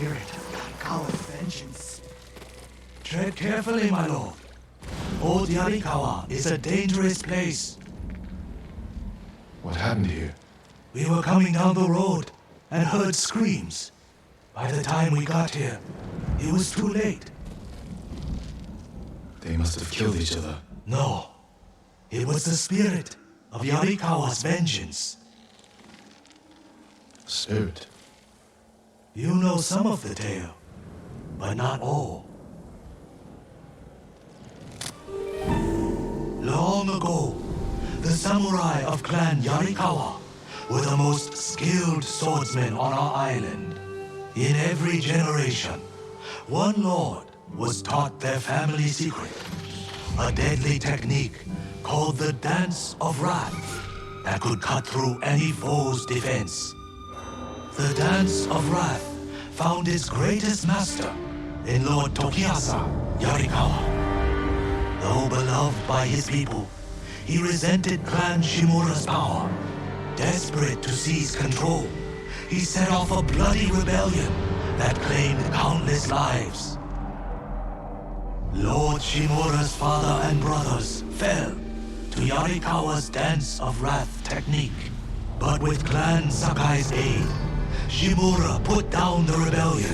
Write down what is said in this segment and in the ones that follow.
spirit of Yarikawa's vengeance. Tread carefully, my lord. Old Yarikawa is a dangerous place. What happened here? We were coming down the road and heard screams. By the time we got here, it was too late. They must have killed each other. No, it was the spirit of Yarikawa's vengeance. Spirit? You know some of the tale, but not all. Long ago, the samurai of Clan Yarikawa were the most skilled swordsmen on our island. In every generation, one lord was taught their family secret, a deadly technique called the Dance of Wrath that could cut through any foe's defense. The Dance of Wrath found its greatest master in Lord Tokiyasa Yarikawa. Though beloved by his people, he resented Clan Shimura's power. Desperate to seize control, he set off a bloody rebellion that claimed countless lives. Lord Shimura's father and brothers fell to Yarikawa's Dance of Wrath technique. But with Clan Sakai's aid, Shimura put down the rebellion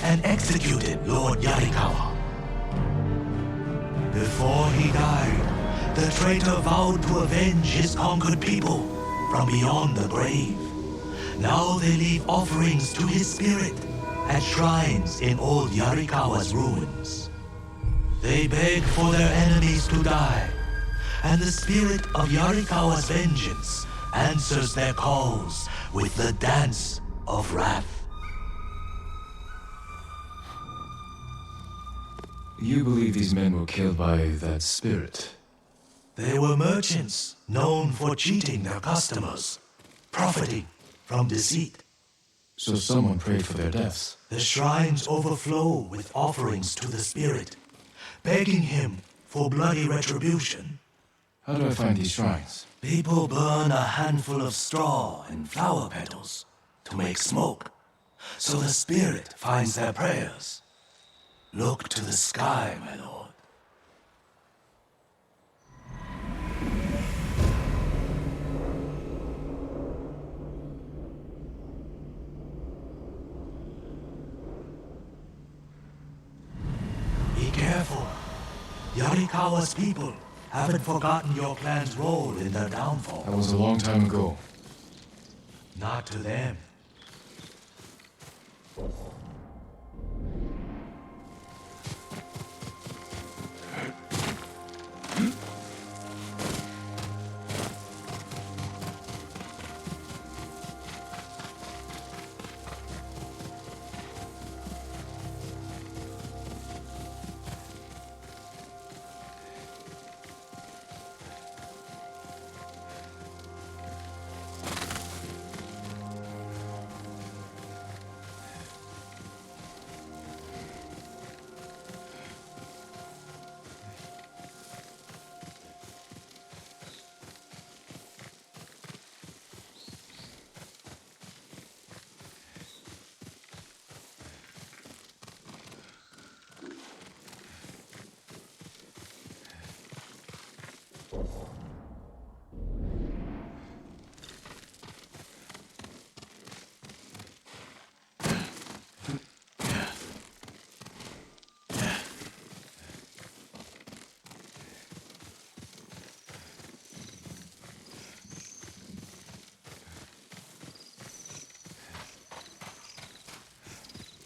and executed Lord Yarikawa. Before he died, the traitor vowed to avenge his conquered people from beyond the grave. Now they leave offerings to his spirit at shrines in old Yarikawa's ruins. They beg for their enemies to die, and the spirit of Yarikawa's vengeance answers their calls with the Dance of Wrath. You believe these men were killed by that spirit? They were merchants known for cheating their customers, profiting from deceit. So someone prayed for their deaths? The shrines overflow with offerings to the spirit, begging him for bloody retribution. How do I find these shrines? People burn a handful of straw and flower petals to make smoke, so the spirit finds their prayers. Look to the sky, my lord. Be careful. Yarikawa's people haven't forgotten your clan's role in their downfall. That was a long time ago. Not to them.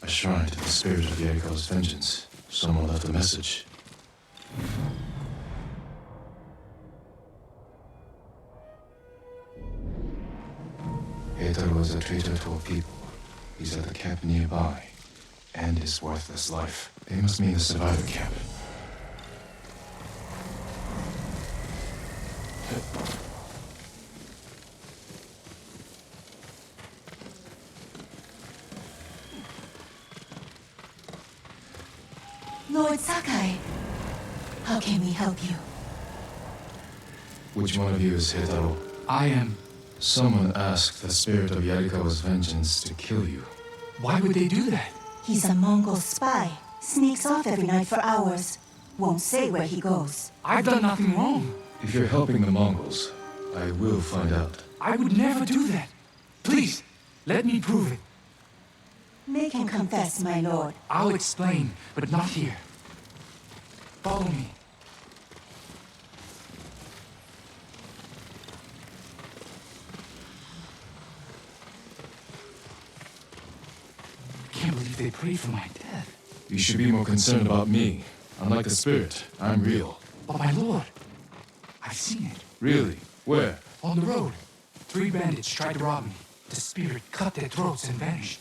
A shrine to the spirit of Yarikawa's vengeance. Someone left a message. Heitaro is a traitor to a people. He's at the camp nearby. And his worthless life. They must mean the survivor camp. Lord Sakai, how can we help you? Which one of you is Heitaro? I am. Someone asked the spirit of Yarikawa's vengeance to kill you. Why would they do that? He's a Mongol spy. Sneaks off every night for hours. Won't say where he goes. I've done nothing wrong. If you're helping the Mongols, I will find out. I would never do that. Please, let me prove it. Make him confess, my lord. I'll explain, but not here. Follow me. I can't believe they prayed for my death. You should be more concerned about me. Unlike the spirit, I'm real. But my lord, I've seen it. Really? Where? On the road. 3 bandits tried to rob me. The spirit cut their throats and vanished.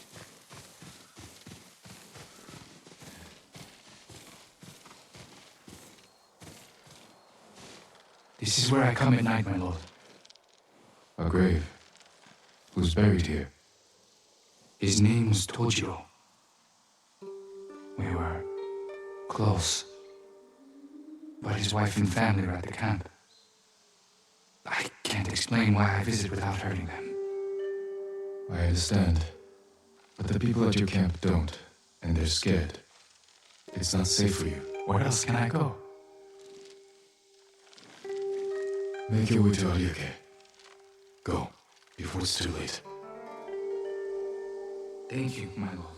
This is where I come at night, my lord. A grave. Who's buried here? His name was Tojiro. We were close. But his wife and family are at the camp. I can't explain why I visit without hurting them. I understand. But the people at your camp don't, and they're scared. It's not safe for you. Where else can I go? Make your way to Ariake. Go, before it's too late. Thank you, my lord.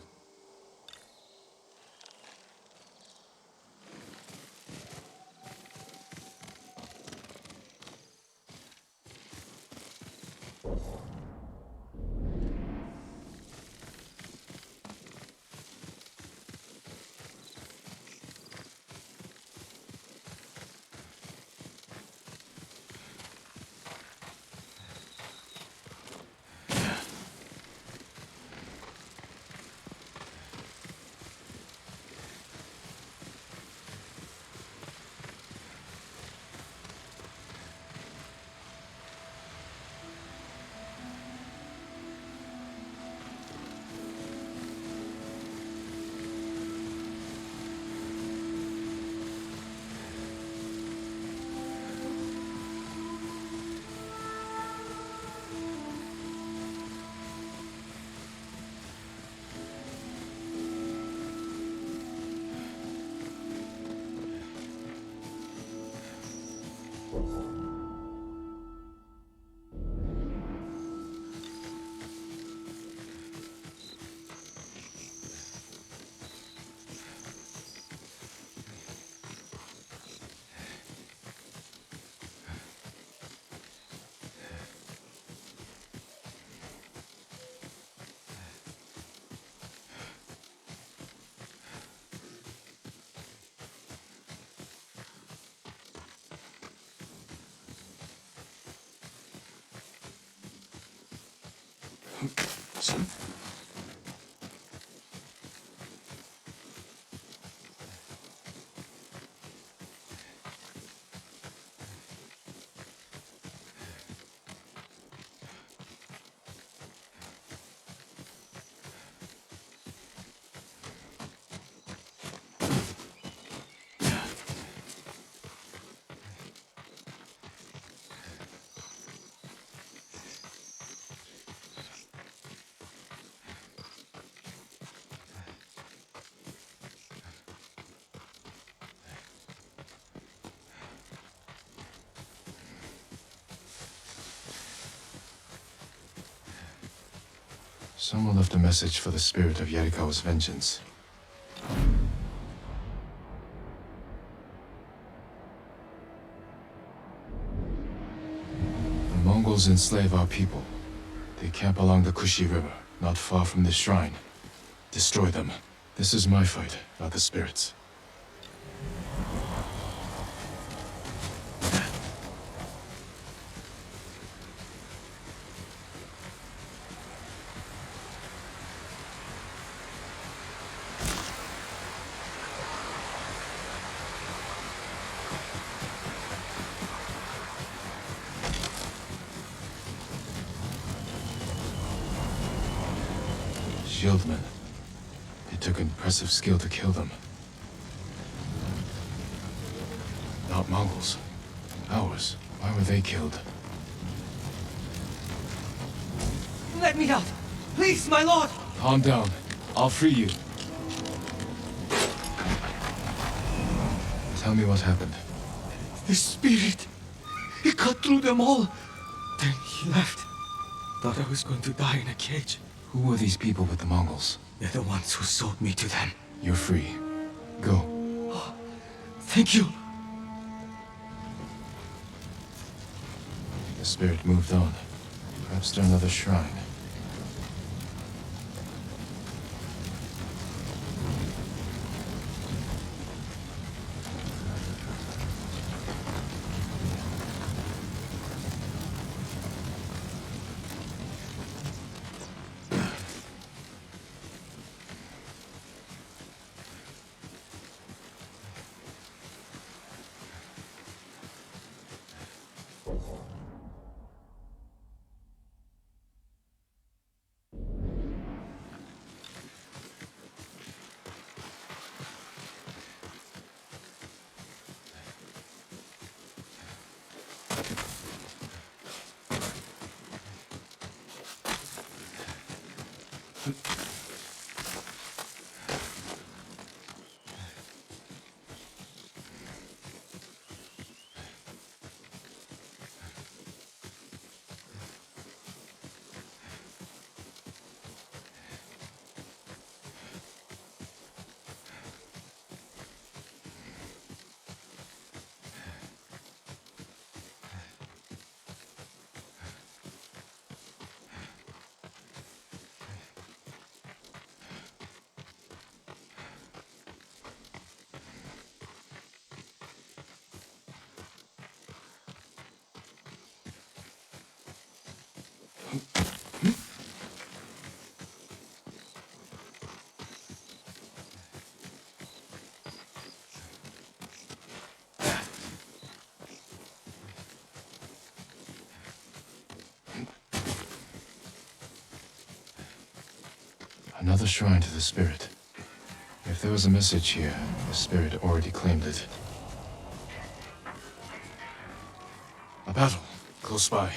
Someone left a message for the spirit of Yarikawa's vengeance. The Mongols enslave our people. They camp along the Kushi River, not far from this shrine. Destroy them. This is my fight, not the spirits. Shieldmen. It took impressive skill to kill them. Not Mongols. Ours. Why were they killed? Let me out! Please, my lord! Calm down. I'll free you. Tell me what happened. The spirit. He cut through them all. Then he left. Thought I was going to die in a cage. Who were these people with the Mongols? They're the ones who sold me to them. You're free. Go. Thank you. The spirit moved on. Perhaps to another shrine. Another shrine to the spirit. If there was a message here, the spirit already claimed it. A battle, close by.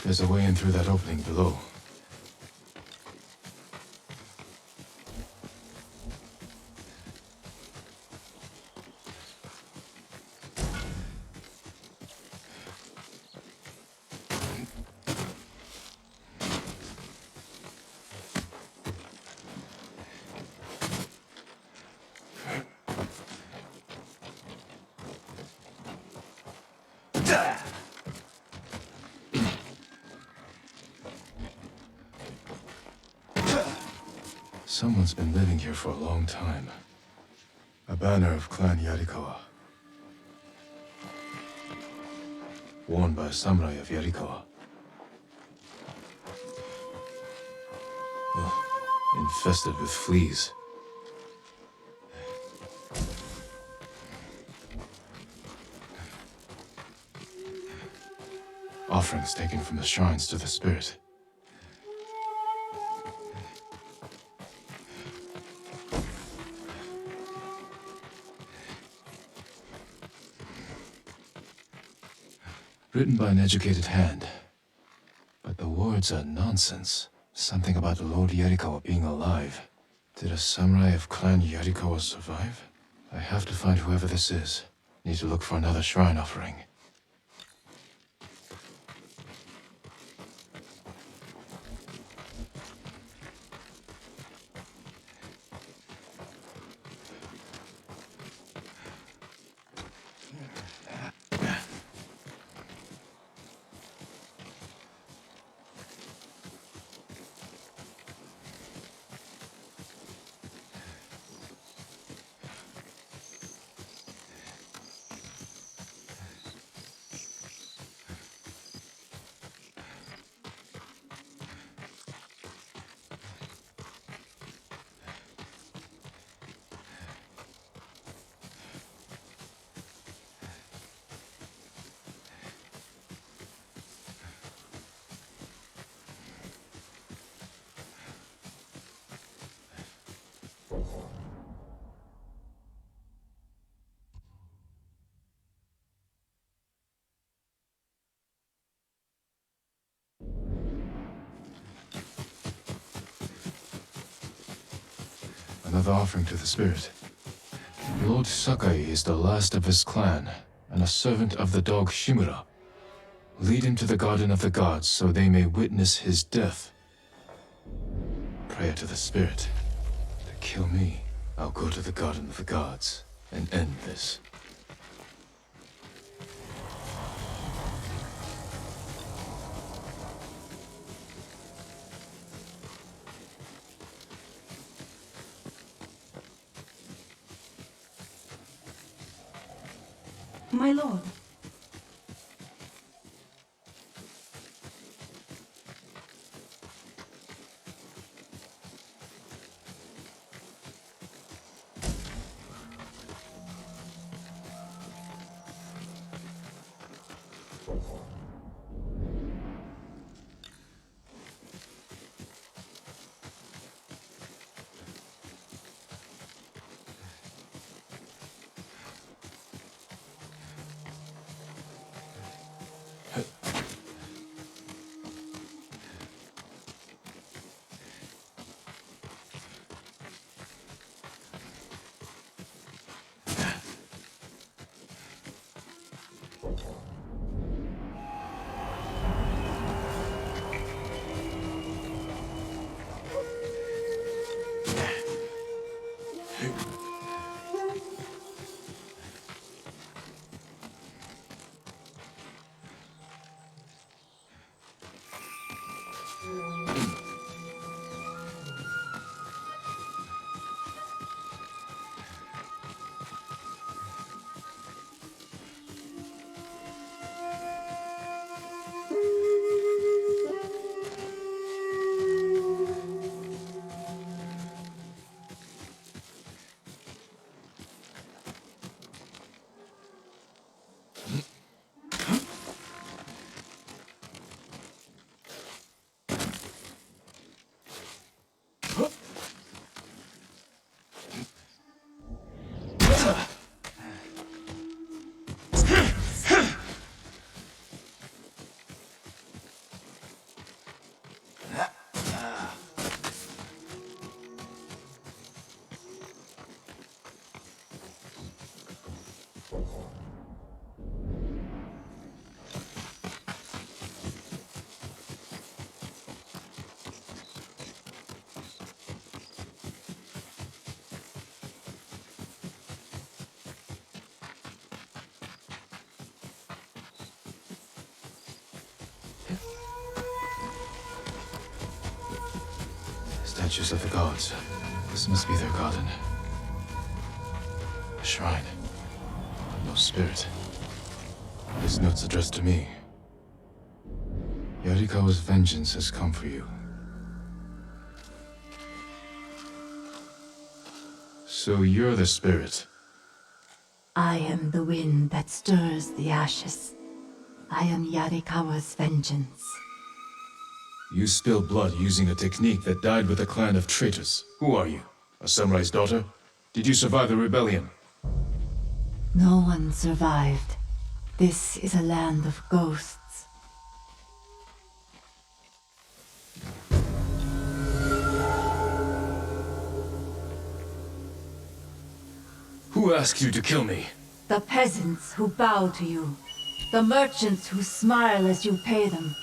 There's a way in through that opening below. Someone's been living here for a long time. A banner of Clan Yarikawa. Worn by a samurai of Yarikawa. Ugh, infested with fleas. Offerings taken from the shrines to the spirit. Written by an educated hand. But the words are nonsense. Something about Lord Yarikawa being alive. Did a samurai of Clan Yarikawa survive? I have to find whoever this is. Need to look for another shrine offering. Another offering to the spirit. Lord Sakai is the last of his clan, and a servant of the dog Shimura. Lead him to the Garden of the Gods so they may witness his death. Prayer to the spirit. To kill me, I'll go to the Garden of the Gods and end this. My lord. Statues of the gods. This must be their garden. A shrine. No spirit. This note's addressed to me. Yarikawa's vengeance has come for you. So you're the spirit. I am the wind that stirs the ashes. I am Yarikawa's vengeance. You spilled blood using a technique that died with a clan of traitors. Who are you? A samurai's daughter? Did you survive the rebellion? No one survived. This is a land of ghosts. Who asked you to kill me? The peasants who bow to you. The merchants who smile as you pay them.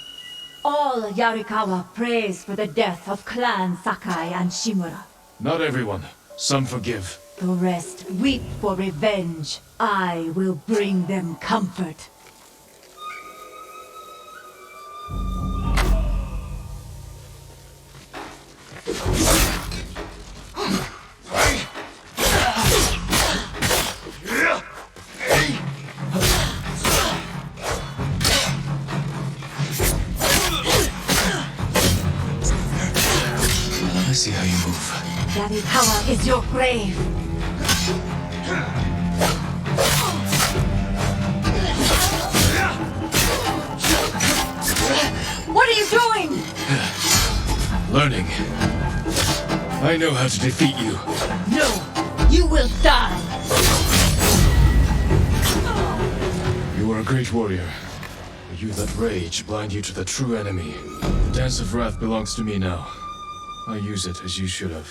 All Yarikawa prays for the death of Clan Sakai and Shimura. Not everyone. Some forgive. The rest weep for revenge. I will bring them comfort. I see how you move. Yarikawa is your grave. What are you doing? Learning. I know how to defeat you. No, you will die. You are a great warrior. But you let rage blind you to the true enemy. The Dance of Wrath belongs to me now. I use it as you should have.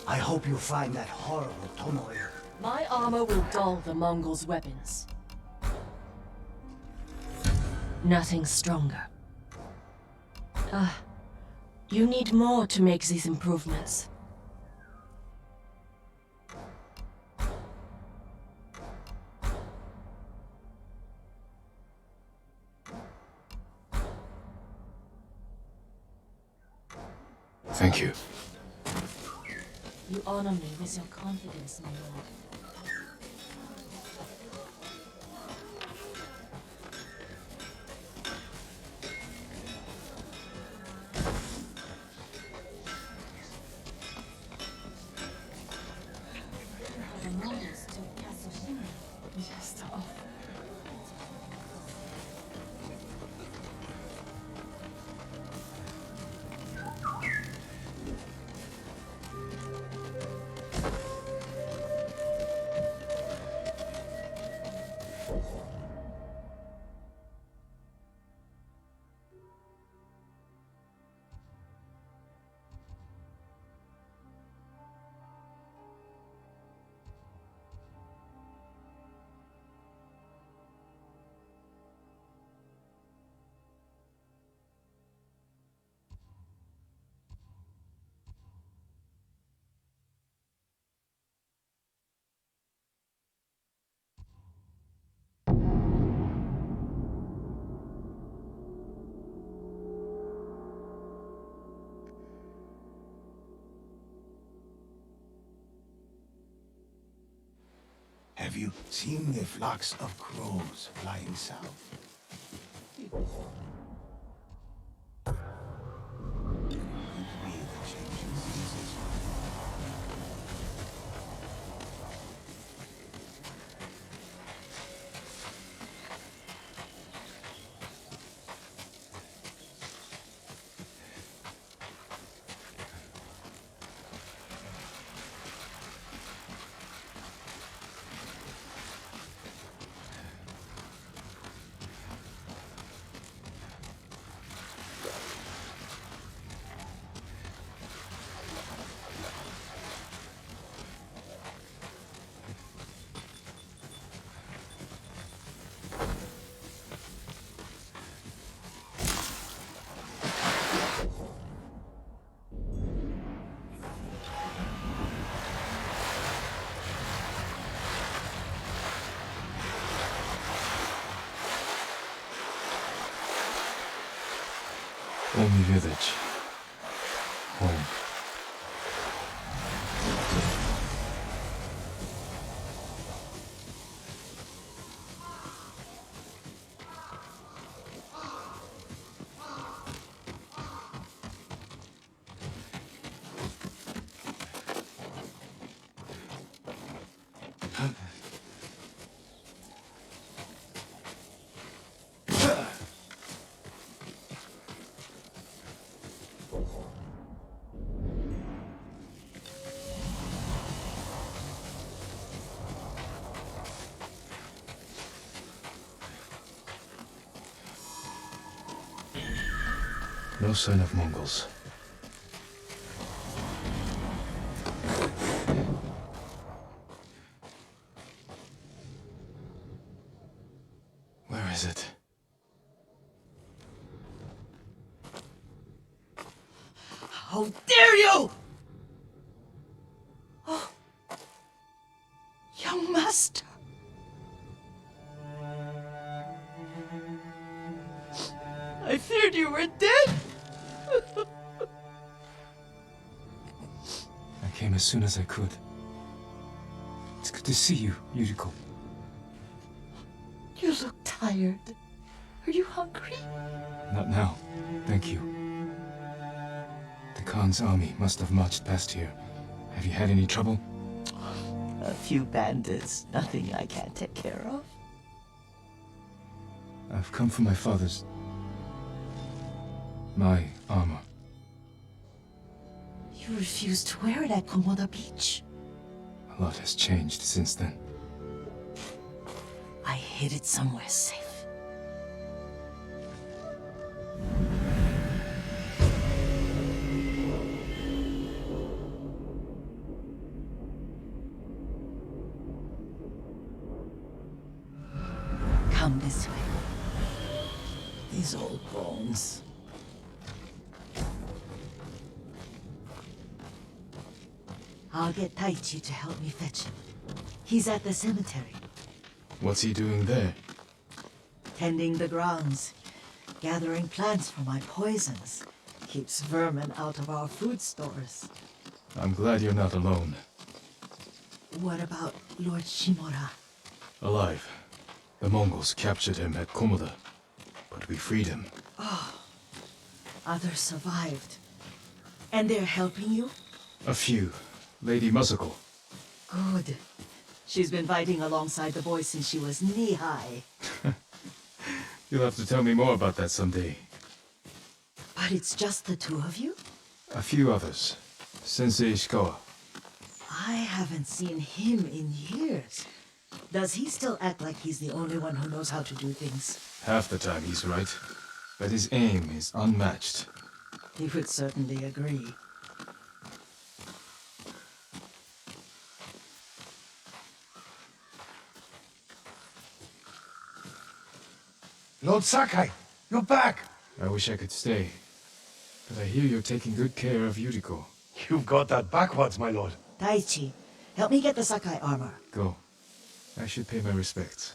I hope you find that horrible Tomoe. My armor will dull the Mongols' weapons. Nothing stronger. You need more to make these improvements. Thank you. You honor me with your confidence, my lord. The Mongols took Tsushima. Yes, Have you seen the flocks of crows flying south? Could be the changing seasons. Only village. Home. No sign of Mongols. Where is it? How dare you! Oh, young master. I feared you were dead. I came as soon as I could. It's good to see you, Yuriko. You look tired. Are you hungry? Not now. Thank you. The Khan's army must have marched past here. Have you had any trouble? A few bandits. Nothing I can't take care of. I've come for my father's... my armor. You refused to wear it at Komoda Beach. A lot has changed since then. I hid it somewhere safe. Come this way. These old bones. I'll get Taichi to help me fetch him. He's at the cemetery, What's he doing there? tending the grounds, gathering plants for my poisons. Keeps vermin out of our food stores. I'm glad you're not alone. What about Lord Shimura? Alive. The Mongols captured him at Komoda, but we freed him. Others survived. And they're helping you? A few. Lady Masako. Good. She's been fighting alongside the boys since she was knee-high. You'll have to tell me more about that someday. But it's just the two of you? A few others. Sensei Ishikawa. I haven't seen him in years. Does he still act like he's the only one who knows how to do things? Half the time he's right, but his aim is unmatched. He would certainly agree. Lord Sakai, you're back! I wish I could stay, but I hear you're taking good care of Yuriko. You've got that backwards, my lord. Taichi, help me get the Sakai armor. Go. I should pay my respects.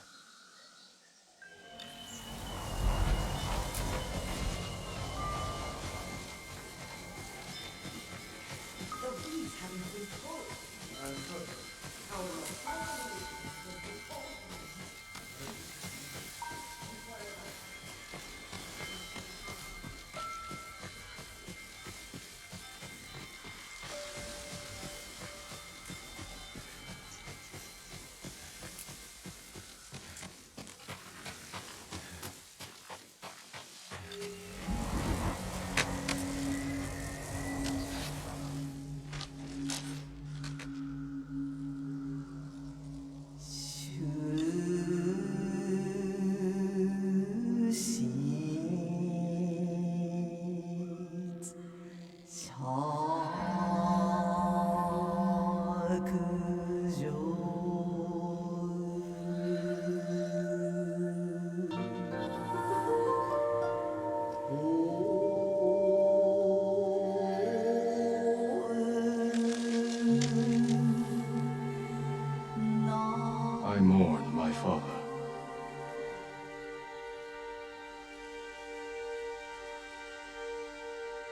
I mourn my father.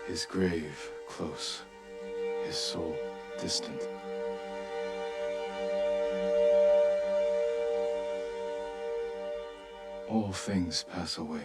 His grave close, his soul distant. All things pass away.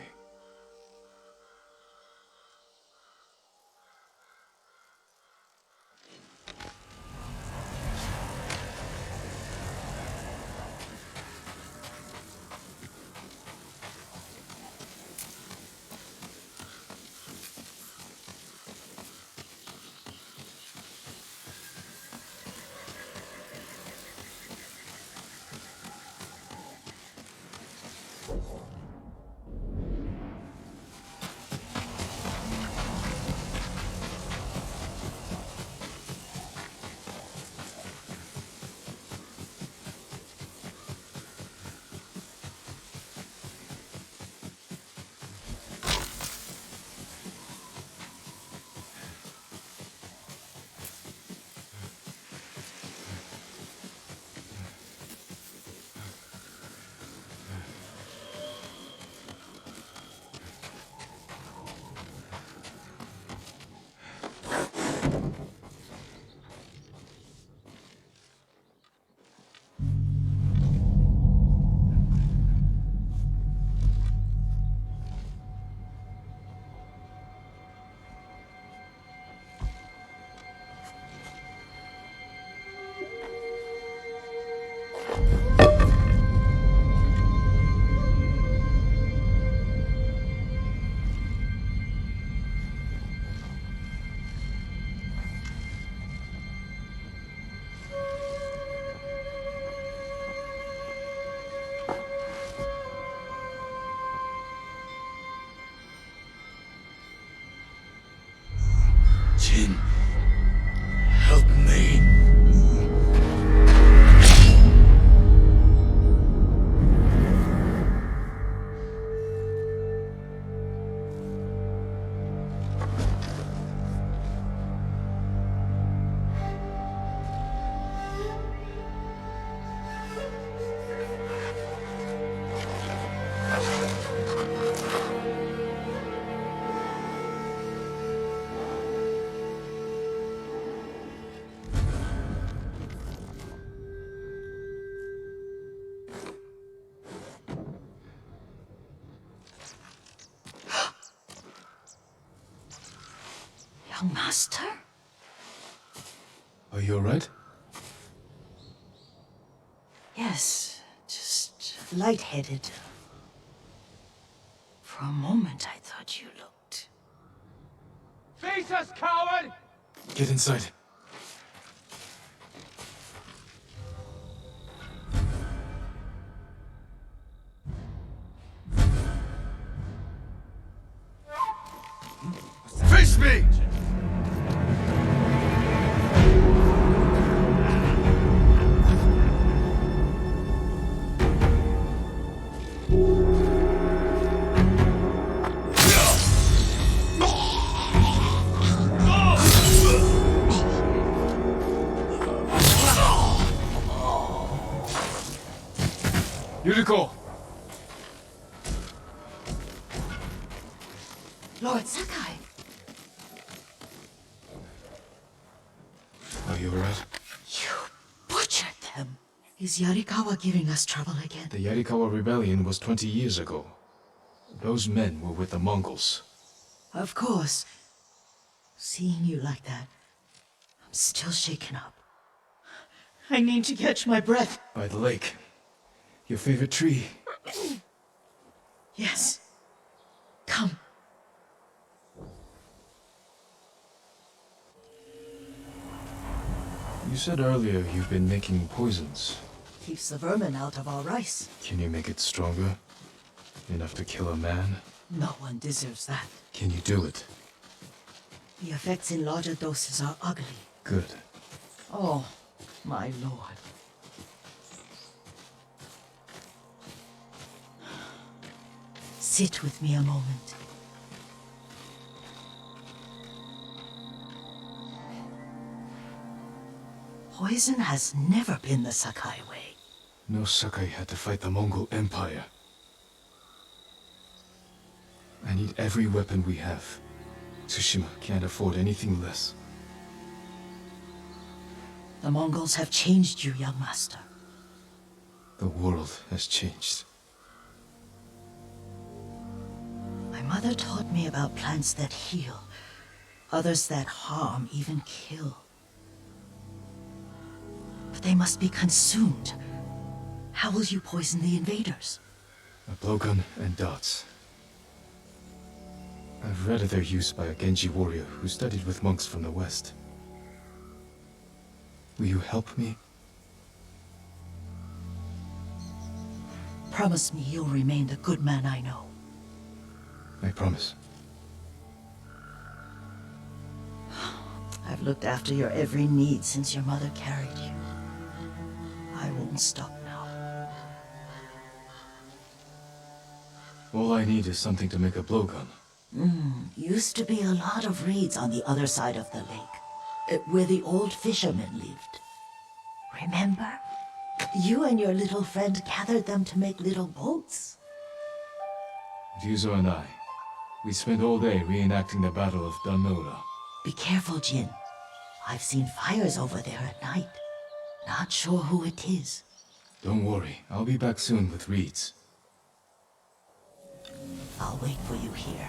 Jin, help me. Young master? Are you alright? Yes, just lightheaded. For a moment, I thought you looked... Face us, coward! Get inside. Face me! Yuriko! Lord Sakai! Are you alright? You butchered them! Is Yarikawa giving us trouble again? The Yarikawa rebellion was 20 years ago. Those men were with the Mongols. Of course. Seeing you like that, I'm still shaken up. I need to catch my breath. By the lake. Your favorite tree. Yes. Come. You said earlier you've been making poisons. Keeps the vermin out of our rice. Can you make it stronger? Enough to kill a man? No one deserves that. Can you do it? The effects in larger doses are ugly. Good. Oh, my lord. Sit with me a moment. Poison has never been the Sakai way. No Sakai had to fight the Mongol Empire. I need every weapon we have. Tsushima can't afford anything less. The Mongols have changed you, young master. The world has changed. My mother taught me about plants that heal, others that harm, even kill. But they must be consumed. How will you poison the invaders? A blowgun and dots. I've read of their use by a Genji warrior who studied with monks from the west. Will you help me? Promise me you'll remain the good man I know. I promise. I've looked after your every need since your mother carried you. I won't stop now. All I need is something to make a blowgun. Used to be a lot of reeds on the other side of the lake, where the old fishermen lived. Remember? You and your little friend gathered them to make little boats. Ryuzo and I, we spent all day reenacting the Battle of Danora. Be careful, Jin. I've seen fires over there at night. Not sure who it is. Don't worry, I'll be back soon with reeds. I'll wait for you here.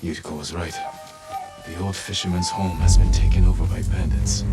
Yuriko was right. The old fisherman's home has been taken over by bandits.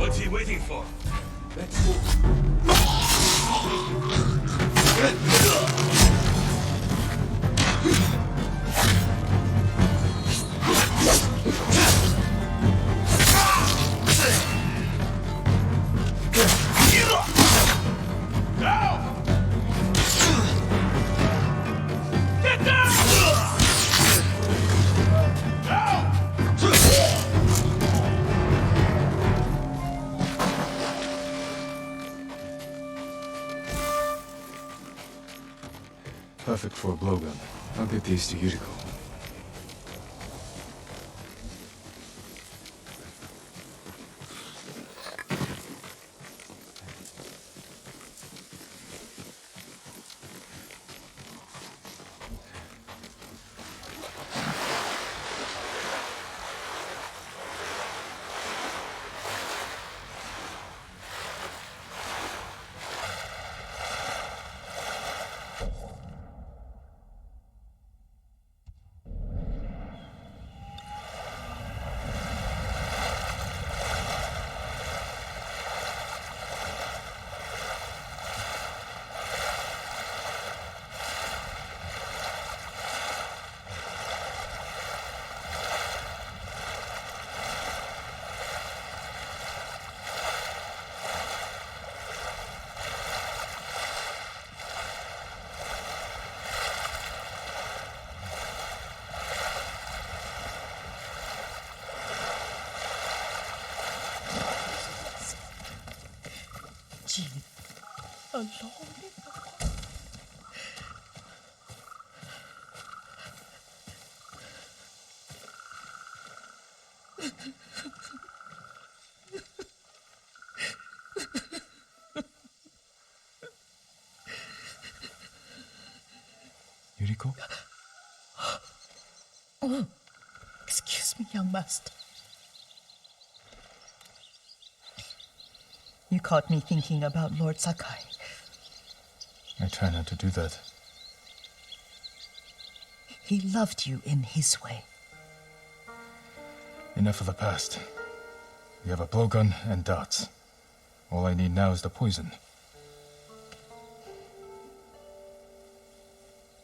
What's he waiting for? Let's move. Perfect for a blowgun. I'll get these to Yuriko. Jin, alone in the forest. Yuriko? Oh, excuse me, young master. You caught me thinking about Lord Sakai. I try not to do that. He loved you in his way. Enough of the past. We have a blowgun and darts. All I need now is the poison.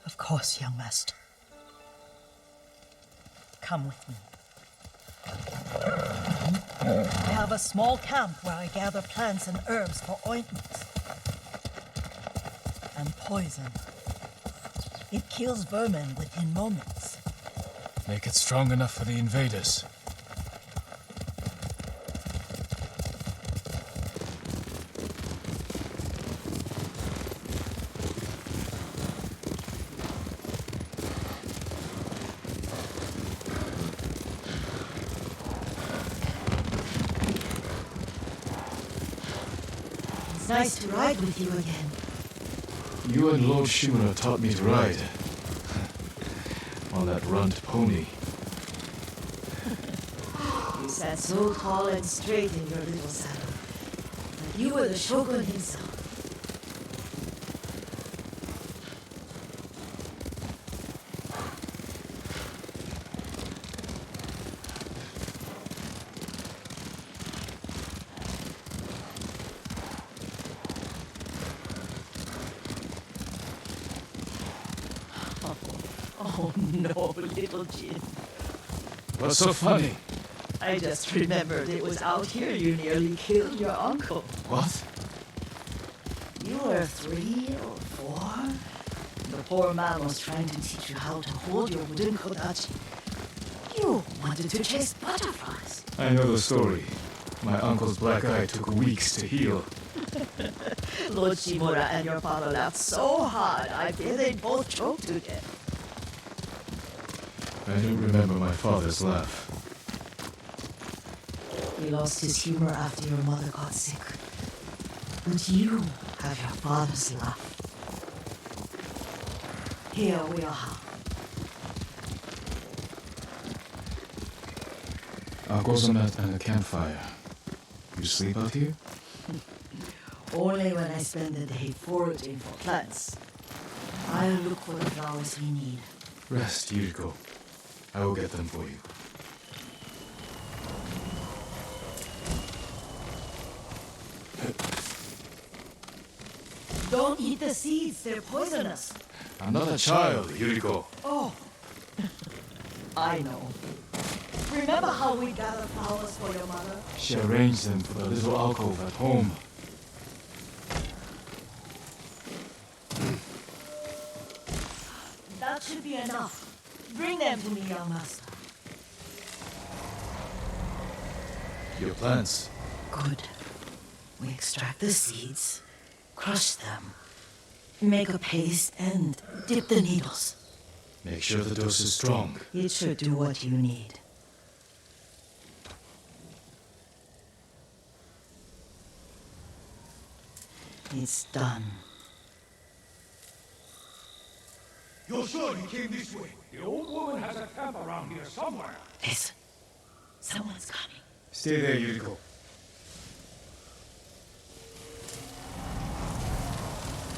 Of course, young master. Come with me. I have a small camp where I gather plants and herbs for ointments. And poison. It kills vermin within moments. Make it strong enough for the invaders. It's nice to ride with you again. You and Lord Shimura taught me to ride. On that runt pony. You sat so tall and straight in your little saddle. Like you were the shogun himself. Oh no, little Jin. What's so funny? I just remembered it was out here you nearly killed your uncle. What? You were 3 or 4. The poor man was trying to teach you how to hold your wooden kodachi. You wanted to chase butterflies. I know the story. My uncle's black eye took weeks to heal. Lord Shimura and your father laughed so hard, I fear they both choked to death. I don't remember my father's laugh. He lost his humor after your mother got sick. But you have your father's laugh. Here we are. I'll grow some mat and a campfire. You sleep out here? Only when I spend the day foraging for plants. I'll look for the flowers we need. Rest, Yuriko. I will get them for you. Don't eat the seeds, they're poisonous. I'm not a child, Yuriko. Oh, I know. Remember how we gathered flowers for your mother? She arranged them for the little alcove at home. That should be enough. Bring them to me, young master. Your plants. Good. We extract the seeds, crush them, make a paste, and dip the needles. Make sure the dose is strong. It should do what you need. It's done. You're sure he came this way? The old woman has a camp around here somewhere. Listen. Someone's coming. Stay there, Yuriko.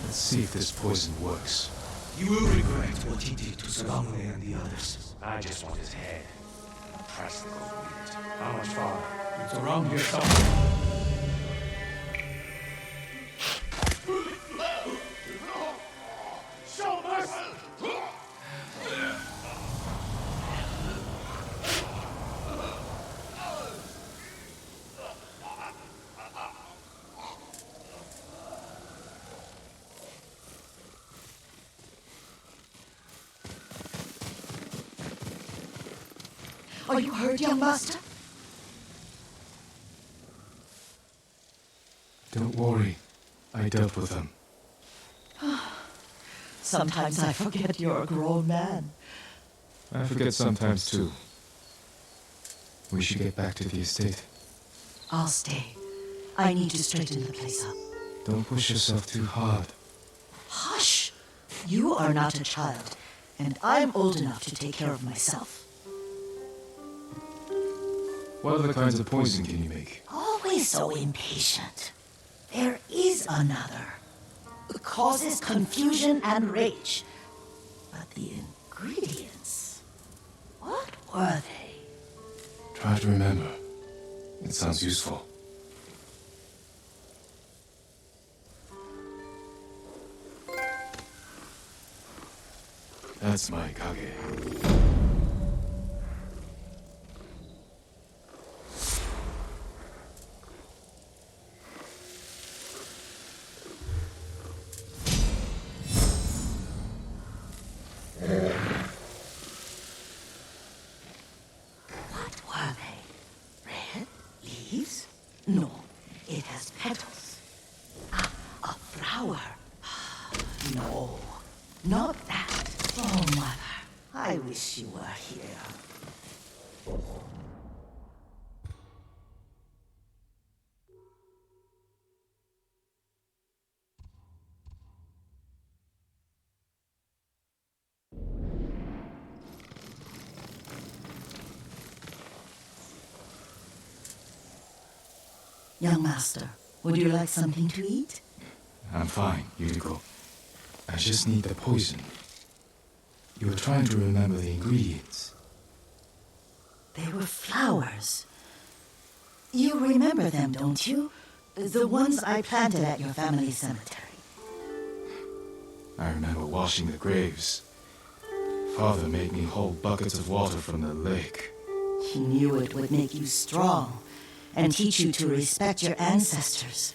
Let's see if this poison works. You will regret what he did to Sagamune and the others. I just want his head. Press the gold with it. How much farther? It's around here somewhere. Show mercy! Are you hurt, young master? Don't worry. I dealt with them. Sometimes I forget you're a grown man. I forget sometimes too. We should get back to the estate. I'll stay. I need to straighten the place up. Don't push yourself too hard. Hush! You are not a child, and I'm old enough to take care of myself. What other kinds of poison can you make? Always so impatient. There is another. It causes confusion and rage. But the ingredients, what were they? Try to remember. It sounds useful. That's my kage. What were they? Red leaves? No, it has petals. Ah, a flower. No, not that. Oh, mother, I wish you were here. Young master, would you like something to eat? I'm fine, Yuriko. I just need the poison. You were trying to remember the ingredients. They were flowers. You remember them, don't you? The ones I planted at your family cemetery. I remember washing the graves. Father made me hold buckets of water from the lake. He knew it would make you strong and teach you to respect your ancestors.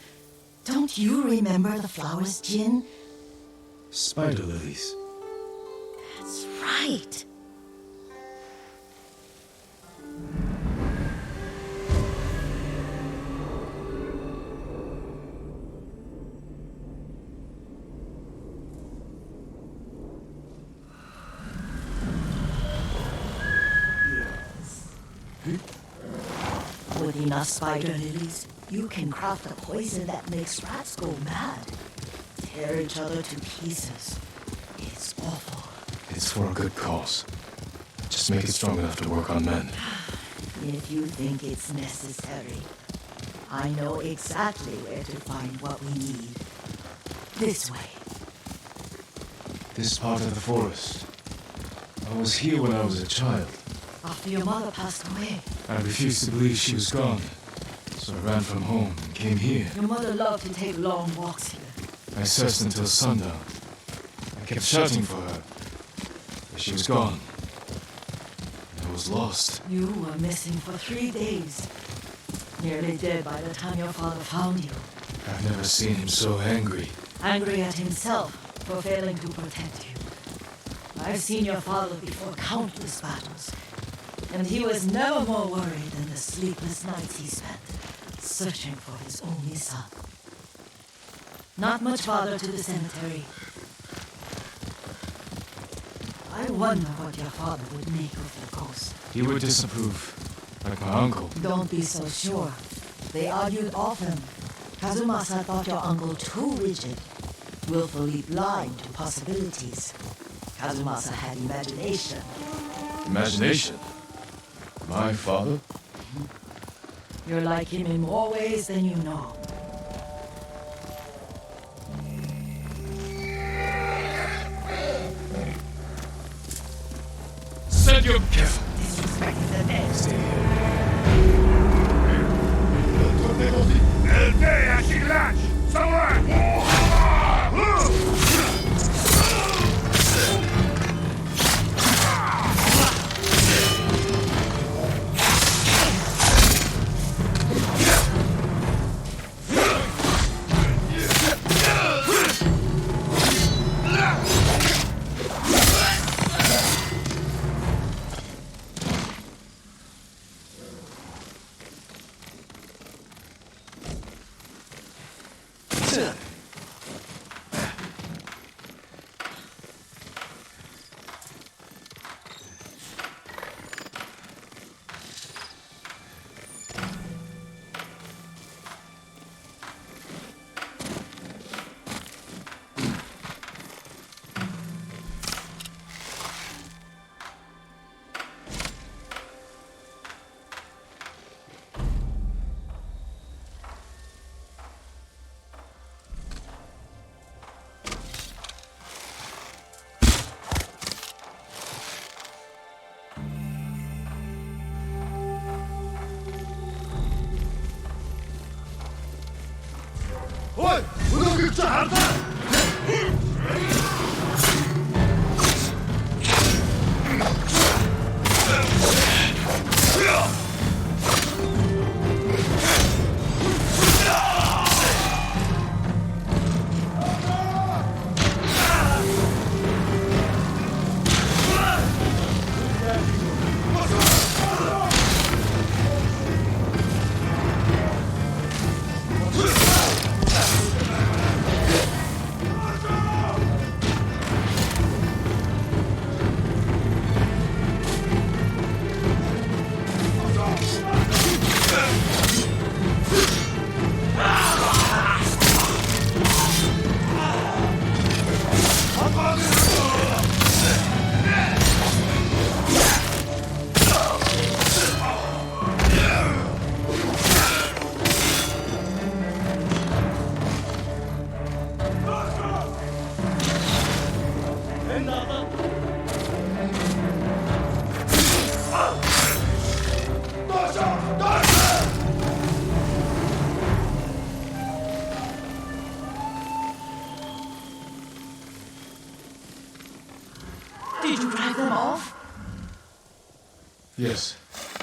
Don't you remember the flowers, Jin? Spider lilies. That's right. With enough spider lilies, you can craft a poison that makes rats go mad. Tear each other to pieces. It's awful. It's for a good cause. Just make it strong enough to work on men. If you think it's necessary, I know exactly where to find what we need. This way. This part of the forest. I was here when I was a child. After your mother passed away, I refused to believe she was gone. So I ran from home and came here. your mother loved to take long walks here. I searched until sundown. I kept shouting for her, but she was gone. I was lost. You were missing for 3 days. Nearly dead by the time your father found you. I've never seen him so angry. Angry at himself for failing to protect you. I've seen your father before countless battles, and he was never more worried than the sleepless nights he spent searching for his only son. Not much farther to the cemetery. I wonder what your father would make of the ghost. He would disapprove, like my uncle. Don't be so sure. They argued often. Kazumasa thought your uncle too rigid, willfully blind to possibilities. Kazumasa had imagination. Imagination? My father? You're like him in more ways than you know. Send your careful. Disrespect the dead. Stay here. Did you drive them off? Yes.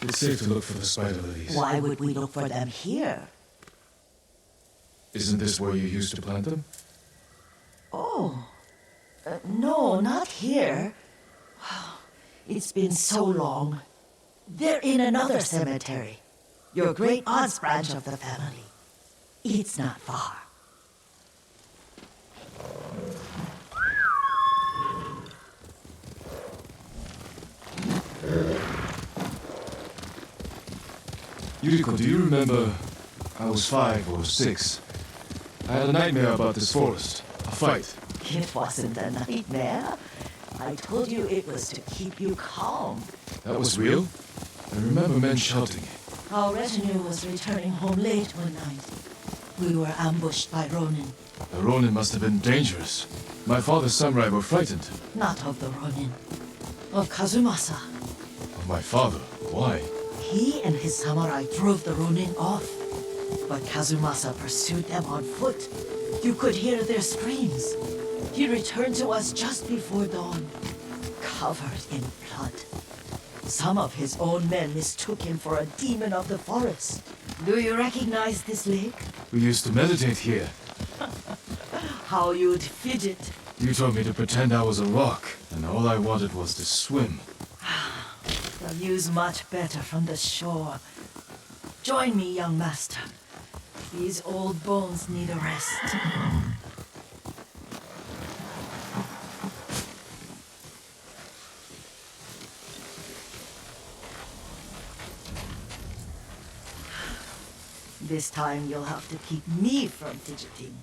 It's safe to look for the spider lilies. Why would we look for them here? Isn't this where you used to plant them? Oh. No, not here. It's been so long. They're in another cemetery. Your great aunt's branch of the family. It's not far. Yuriko, do you remember? I was 5 or 6. I had a nightmare about this forest. A fight. It wasn't a nightmare. I told you it was to keep you calm. That was real? I remember men shouting. Our retinue was returning home late one night. We were ambushed by Ronin. The Ronin must have been dangerous. My father's samurai were frightened. Not of the Ronin. Of Kazumasa. Of my father? Why? He and his samurai drove the Ronin off. But Kazumasa pursued them on foot. You could hear their screams. He returned to us just before dawn, covered in blood. Some of his own men mistook him for a demon of the forest. Do you recognize this lake? We used to meditate here. How you'd fidget. You told me to pretend I was a rock, and all I wanted was to swim. The view's much better from the shore. Join me, young master. These old bones need a rest. This time you'll have to keep me from fidgeting.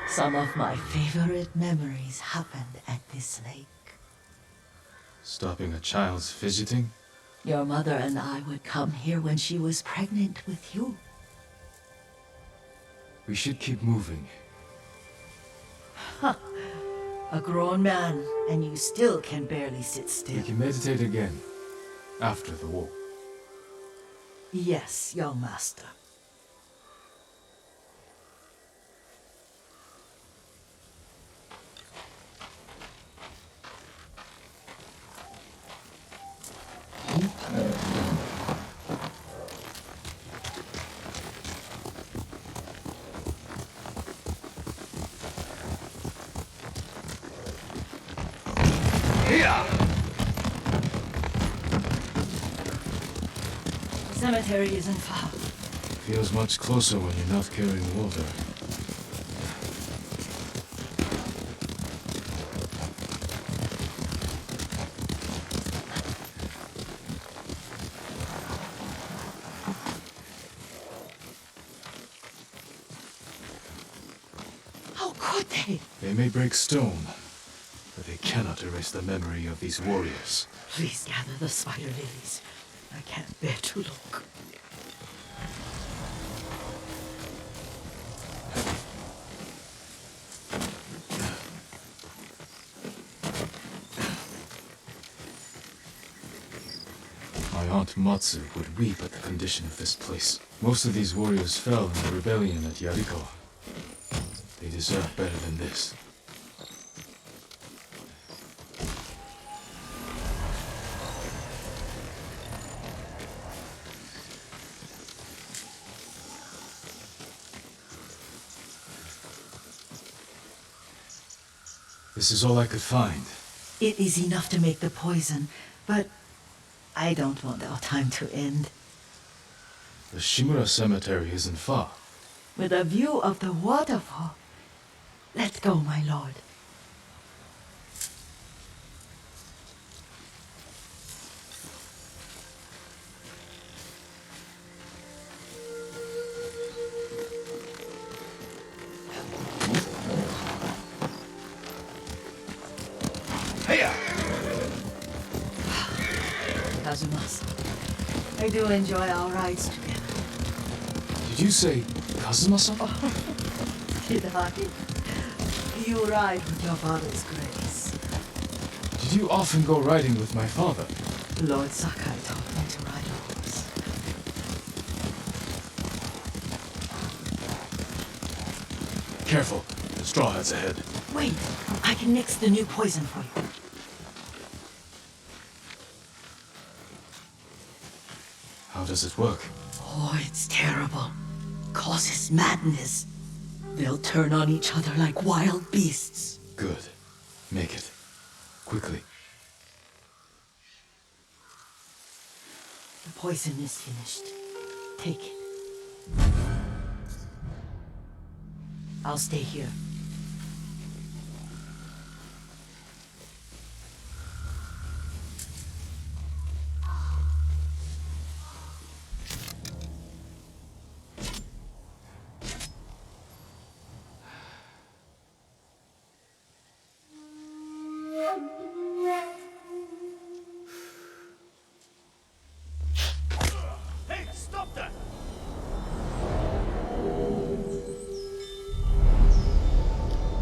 Some of my favorite memories happened at this lake. Stopping a child's fidgeting? Your mother and I would come here when she was pregnant with you. We should keep moving. A grown man, and you still can barely sit We still. can meditate again. After the war. Yes, young master. The cemetery isn't far. Feels much closer when you're not carrying water. How could they? They may break stone, but they cannot erase the memory of these warriors. Please gather the spider lilies. I can't bear to look. My Aunt Matsu would weep at the condition of this place. Most of these warriors fell in the rebellion at Yarikawa. They deserve better than this. This is all I could find. It is enough to make the poison, but I don't want our time to end. The Shimura Cemetery isn't far. With a view of the waterfall. Let's go, my lord. Kazumasa, I do enjoy our rides together. Did you say Kazuma-san? Did I? You ride with your father's grace. Did you often go riding with my father? Lord Sakai taught me to ride a horse. Careful, the straw hats ahead. Wait, I can mix the new poison for you. How does it work? Oh, it's terrible. Causes madness. They'll turn on each other like wild beasts. Good. Make it. Quickly. The poison is finished. Take it. I'll stay here.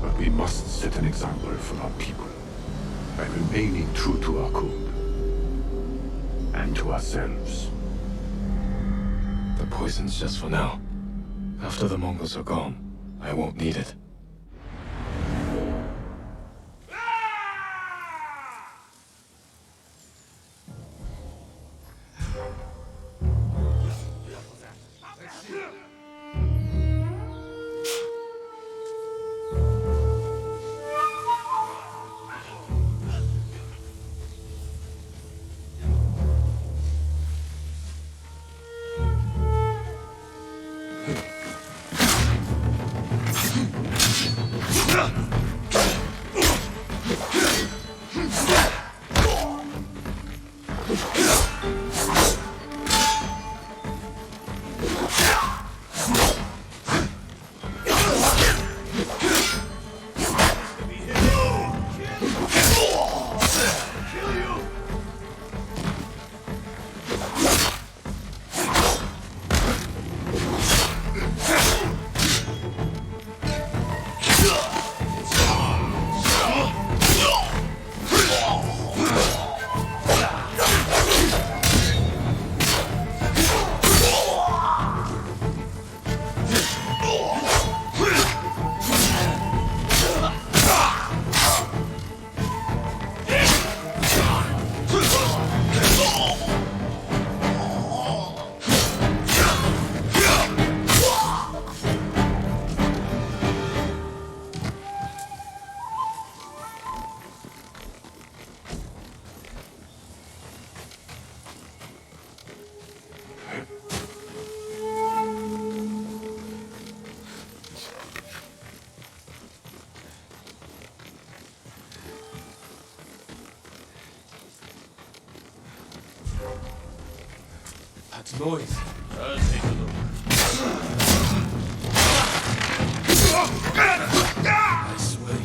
But we must set an example for our people. by remaining true to our code and to ourselves. The poison's just for now. After the Mongols are gone, I won't need it. That noise. I'll take a look. I swear.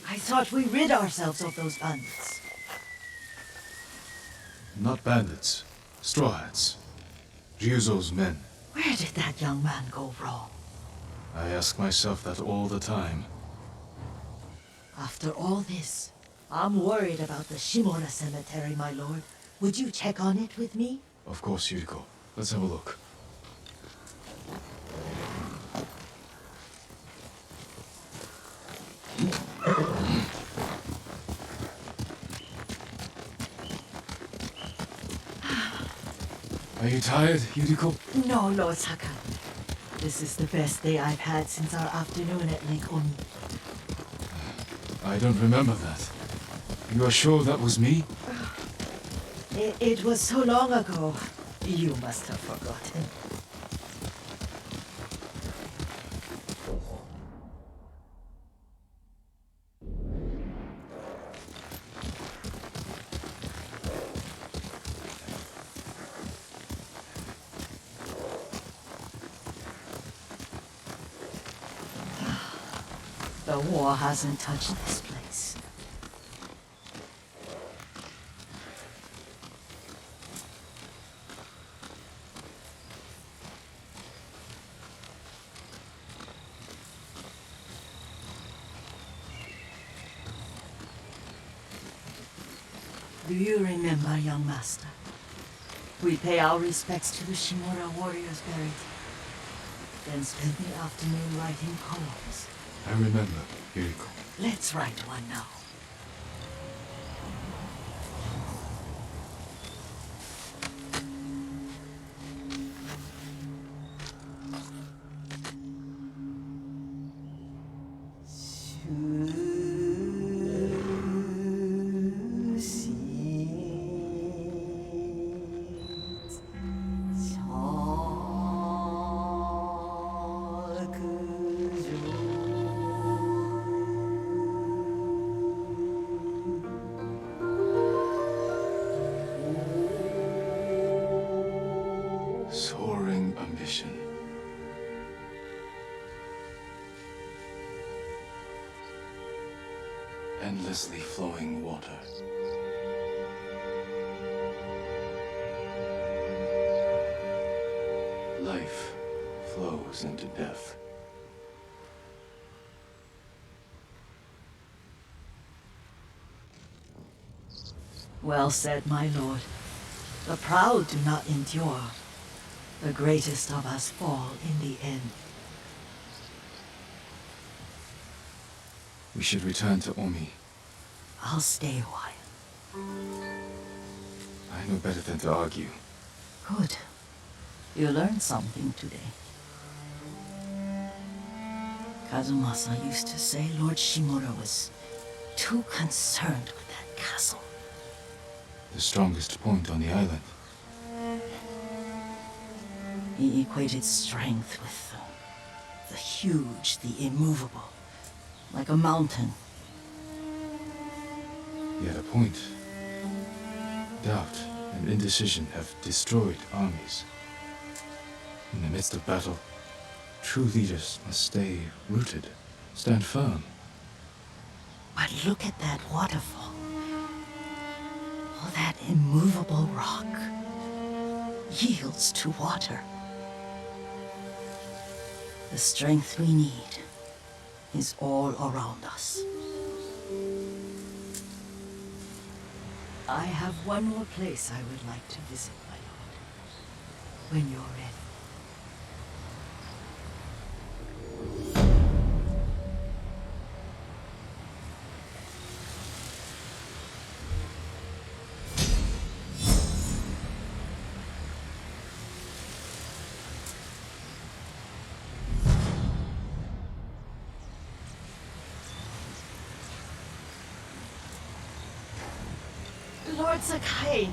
I thought we rid ourselves of those bandits. Not bandits. Straw Hats. Ryuzo's men. Where did that young man go wrong? I ask myself that all the time. After all this, I'm worried about the Shimura cemetery, my lord. Would you check on it with me? Of course, Yuriko. Let's have a look. Are you tired, Yuriko? No, Lord Sakai. This is the best day I've had since our afternoon at Lake Oni. I don't remember that. You are sure that was me? It was so long ago. You must have forgotten. The war hasn't touched this place. Do you remember, young master? We pay our respects to the Shimura warriors buried, then spend the afternoon writing poems. I remember, Yuriko. Let's write one now. endlessly flowing water. Life flows into death. Well said, my lord. The proud do not endure. The greatest of us fall in the end. We should return to Omi. I'll stay a while. I know better than to argue. Good. You learned something today. Kazumasa used to say Lord Shimura was too concerned with that castle. The strongest point on the island. He equated strength with the huge, the immovable, like a mountain. He had a point. Doubt and indecision have destroyed armies. In the midst of battle, true leaders must stay rooted, stand firm. But look at that waterfall. All that immovable rock yields to water. The strength we need is all around us. I have one more place I would like to visit, my lord. When you're ready. Lord Sakai,